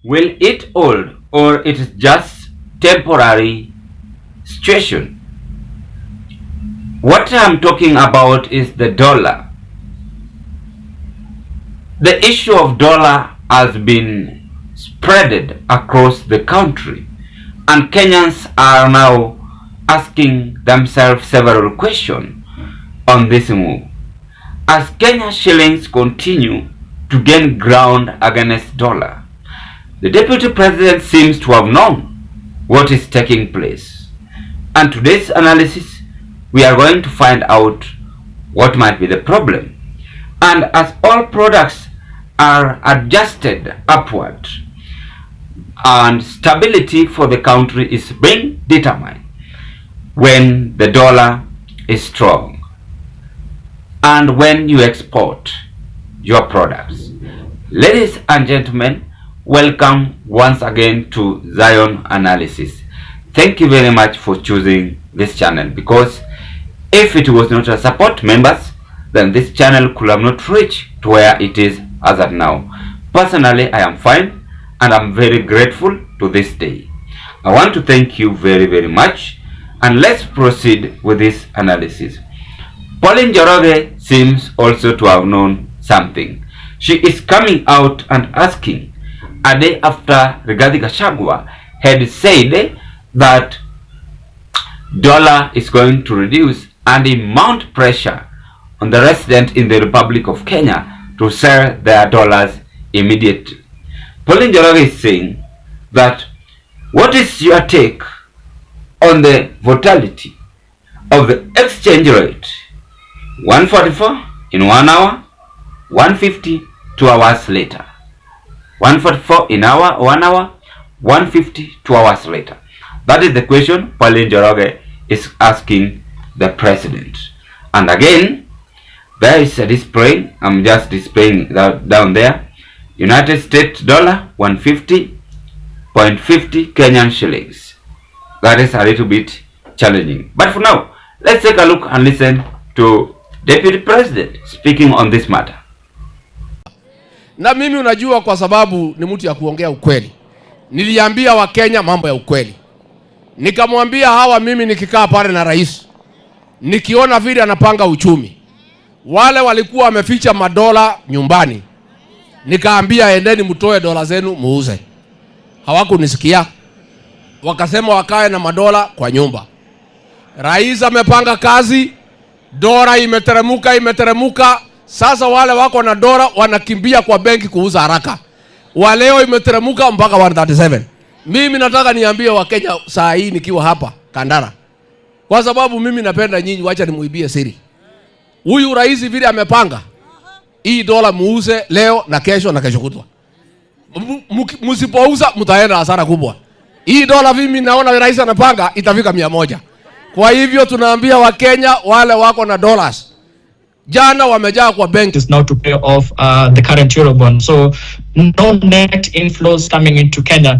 Will it hold, or it is just temporary situation? What I'm talking about is the dollar. The issue of dollar has been spreaded across the country, and Kenyans are now asking themselves several questions on this move. As Kenya shillings continue to gain ground against dollar, the Deputy President seems to have known what is taking place. And today's analysis, we are going to find out what might be the problem. And as all products are adjusted upward, and stability for the country is being determined when the dollar is strong and when you export your products. Ladies and gentlemen, welcome once again to Zion Analysis. Thank you very much for choosing this channel, because if it was not a support members, then this channel could have not reached to where it is as of now. Personally, I am fine and I'm very grateful to this day. I want to thank you very, very much, and let's proceed with this analysis. Pauline Njoroge seems also to have known something. She is coming out and asking, a day after Rigathi Gachagua had said that dollar is going to reduce and mount pressure on the resident in the Republic of Kenya to sell their dollars immediately. Pauline Njoroge is saying that, what is your take on the volatility of the exchange rate? 144 in 1 hour, 150 2 hours later. 144 in 1 hour, 150 2 hours later. That is the question Pauline Njoroge is asking the president. And again, there is a display. I'm just displaying that down there. United States dollar 150.50 Kenyan shillings. That is a little bit challenging. But for now, let's take a look and listen to Deputy President speaking on this matter. Na mimi unajua, kwa sababu ni mtu ya kuongea ukweli, niliambia Wakenya mambo ya ukweli. Nikamwambia hawa, mimi nikikaa pale na rais, nikiona vile anapanga uchumi, wale walikuwa wameficha madola nyumbani, nikaambia endeni mtoe dola zenu muuze. Hawakunisikia, wakasema wakae na madola kwa nyumba. Rais amepanga kazi, dola imeteremuka. Sasa wale wako na dola wanakimbia kwa benki kuuza haraka. Waleo imeteremuka mpaka 137. Mimi nataka niambie Wakenya saa hii nikiwa hapa Kandara, kwa sababu mimi napenda nyinyi, wacha nimuibie siri. Huyu rais vile amepanga, hii dola muuze leo na kesho kutwa. Msipouza mtaenda hasara kubwa. Hii dola mimi naona rais anapanga itafika 100. Kwa hivyo tunaambia Wakenya wale wako na dollars, jana wamejaa kwa bank, is now to pay off the current Eurobond. So no net inflows coming into Kenya.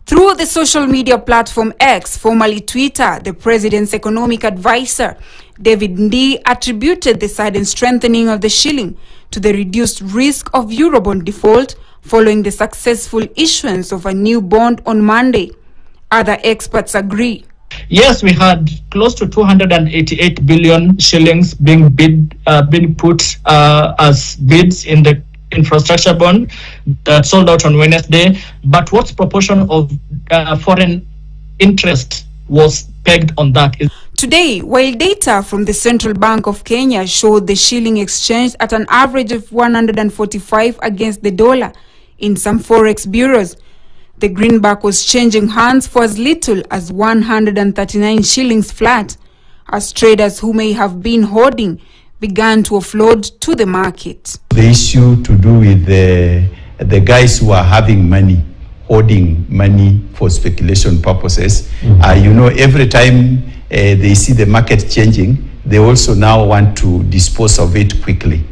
Through the social media platform X, formerly Twitter, the president's economic advisor, David Ndii, attributed the sudden strengthening of the shilling to the reduced risk of Eurobond default following the successful issuance of a new bond on Monday. Other experts agree. Yes, we had close to 288 billion shillings being put as bids in the infrastructure bond that sold out on Wednesday. But what proportion of foreign interest was pegged on that? Today, while data from the Central Bank of Kenya showed the shilling exchange at an average of 145 against the dollar in some forex bureaus, the greenback was changing hands for as little as 139 shillings flat, as traders who may have been hoarding began to offload to the market. The issue to do with the guys who are having money, hoarding money for speculation purposes. You know, every time they see the market changing, they also now want to dispose of it quickly.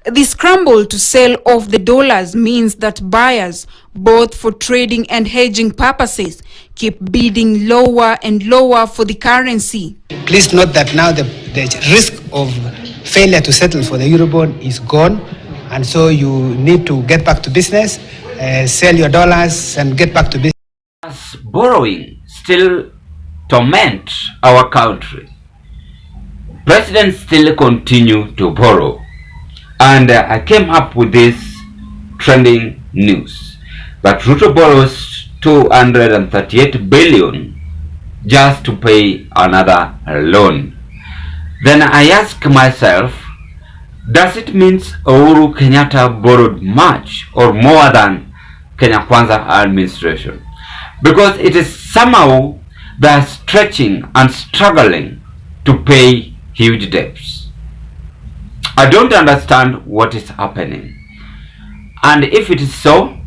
The scramble to sell off the dollars means that buyers, both for trading and hedging purposes, keep bidding lower and lower for the currency. Please note that now the risk of failure to settle for the Eurobond is gone, and so you need to get back to business sell your dollars and get back to business. As borrowing still torment our country, presidents still continue to borrow. And I came up with this trending news that Ruto borrows 238 billion just to pay another loan. Then I ask myself, does it mean Uhuru Kenyatta borrowed much or more than Kenya Kwanza administration? Because it is somehow they are stretching and struggling to pay huge debts. I don't understand what is happening. And if it is so,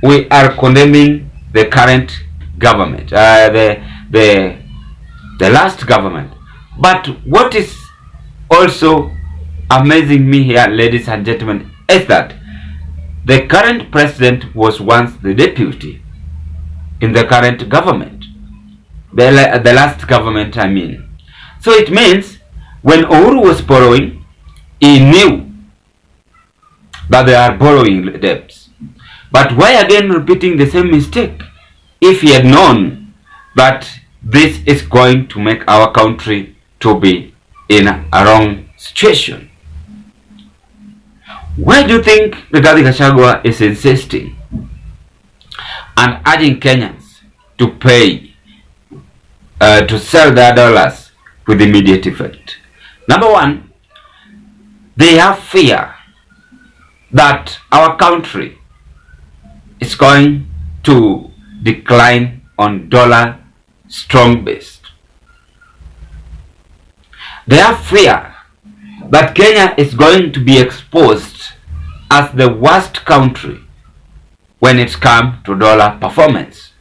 we are condemning the current government, the last government. But what is also amazing me here, ladies and gentlemen, is that the current president was once the deputy in the current government, the last government, I mean. So it means when Uhuru was borrowing, he knew that they are borrowing debts. But why again repeating the same mistake if he had known that this is going to make our country to be in a wrong situation? Why do you think Gachagua is insisting and urging Kenyans to pay, to sell their dollars with immediate effect? Number one, they have fear that our country is going to decline on dollar strong based. They have fear that Kenya is going to be exposed as the worst country when it comes to dollar performance.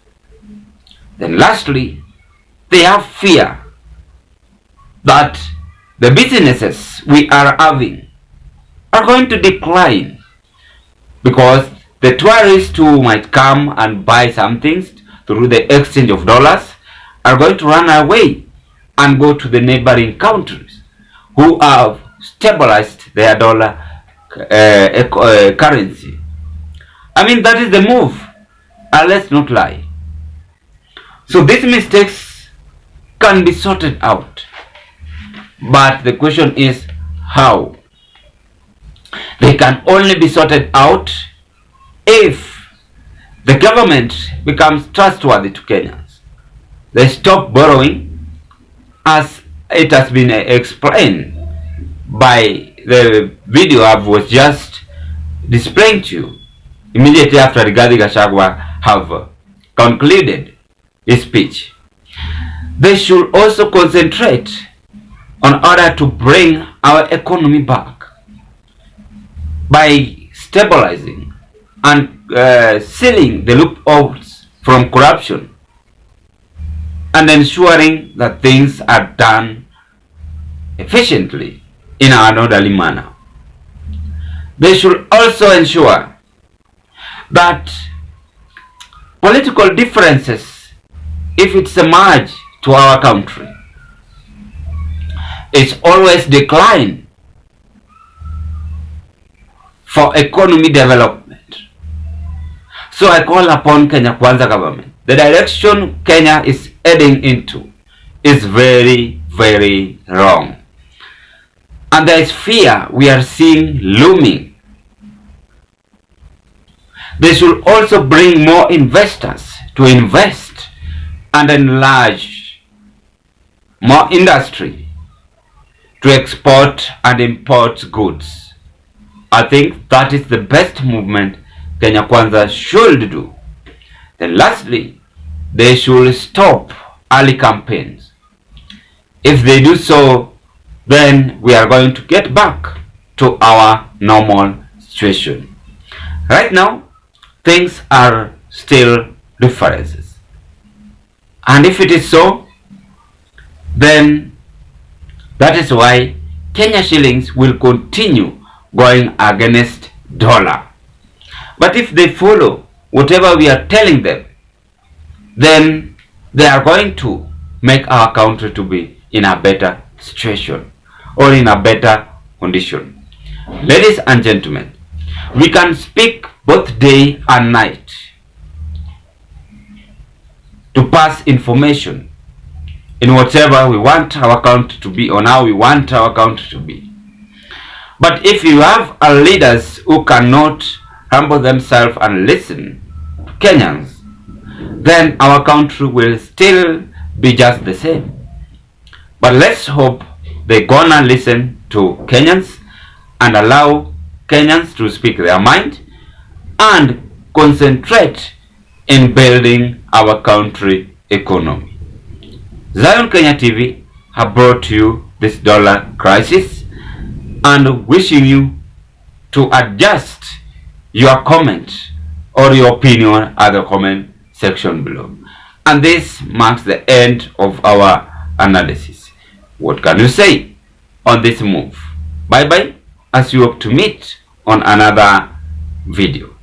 Then lastly, they have fear that the businesses we are having are going to decline because the tourists who might come and buy some things through the exchange of dollars are going to run away and go to the neighboring countries who have stabilized their dollar currency. I mean, that is the move. Let's not lie. So these mistakes can be sorted out. But the question is how? They can only be sorted out if the government becomes trustworthy to Kenyans. They stop borrowing, as it has been explained by the video I was just displaying to you immediately after Gachagua have concluded his speech. They should also concentrate on order to bring our economy back by stabilizing and sealing the loopholes from corruption and ensuring that things are done efficiently in an orderly manner. They should also ensure that political differences, if it's emerge to our country, it's always decline for economy development. So I call upon Kenya Kwanza government. The direction Kenya is heading into is very, very wrong. And there is fear we are seeing looming. They should also bring more investors to invest and enlarge more industry to export and import goods. I think that is the best movement Kenya Kwanza should do. Then lastly, they should stop early campaigns. If they do so, then we are going to get back to our normal situation. Right now, things are still differences. And if it is so, then that is why Kenya shillings will continue going against dollar. But if they follow whatever we are telling them, then they are going to make our country to be in a better situation or in a better condition. Ladies and gentlemen, we can speak both day and night to pass information in whatever we want our country to be, on how we want our country to be. But if you have leaders who cannot humble themselves and listen to Kenyans, then our country will still be just the same. But let's hope they're gonna listen to Kenyans and allow Kenyans to speak their mind and concentrate in building our country economy. Zion Kenya TV have brought you this dollar crisis and wishing you to adjust your comment or your opinion at the comment section below. And this marks the end of our analysis. What can you say on this move? Bye bye, as you hope to meet on another video.